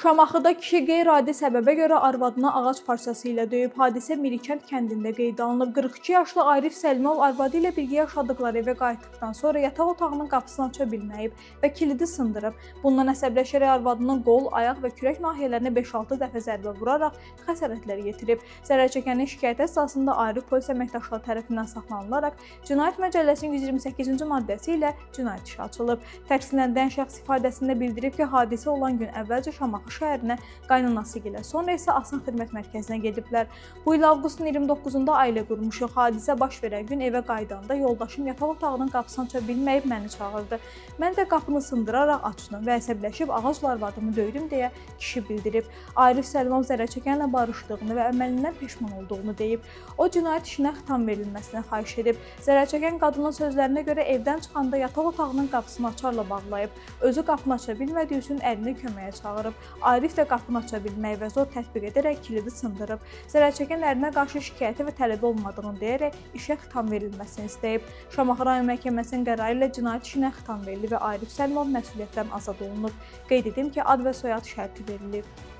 Şamaxıda kişi qeyri-adi səbəbə görə arvadına ağac parçası ilə döyüb. Hadisə Mirikənd kəndində qeydə alınıb. 42 yaşlı Arif Səlimov arvadı ilə birgə yaşadıqları evə qayıtdıqdan sonra yataq otağının qapısını aça bilməyib və kilidi sındırıb. Bundan əsəbləşərək arvadının qol, ayaq və kürək nahiyələrinə 5-6 dəfə zərbə vuraraq xəsarətlər yetirib. Zərər çəkənin şikayəti əsasında Arif polis əməkdaşları tərəfindən saxlanılaraq Cinayət Məcəlləsinin 128-ci maddəsi ilə cinayət işi açılıb. Təqsirləndirilən şəxs ifadəsində bildirib ki, hadisə olan gün əvvəlcə Şamaxı şəhərinə qaynanası ilə, sonra isə Asan Xidmət Mərkəzinə gediblər. Bu il avqustun 29-da ailə qurmuşuq. Hadisə baş verən gün evə qayıdanda yoldaşım yataq otağının qapısını aça bilməyib məni çağırdı. Mən də qapını sındıraraq açdım və əsəbləşib ağacla arvadımı döydüm deyə kişi bildirib. Arif Səlimov zərər çəkənlə barışdığını və əməlindən peşman olduğunu deyib. O cinayət işinə xitam verilməsini xahiş edib. Zərər çəkən qadının sözlərinə görə evdən çıxanda yataq otağının qapısını açarla bağlayıb. Özü qapını aça bilmədiyi üçün əlini köməyə çağırıb. Arif də qapını aça bilmək və zor tətbiq edərək kilidi sındırıb. Zərər çəkən ərinə qarşı şikayəti və tələbi olmadığını deyərək işə xitam verilməsini istəyib. Şamaxı rayon məhkəməsinin qərarı ilə cinayət işinə xitam verilib və Arif Səlimov məsuliyyətdən azad olunub. Qeyd edim ki, ad və soyad şərti verilib.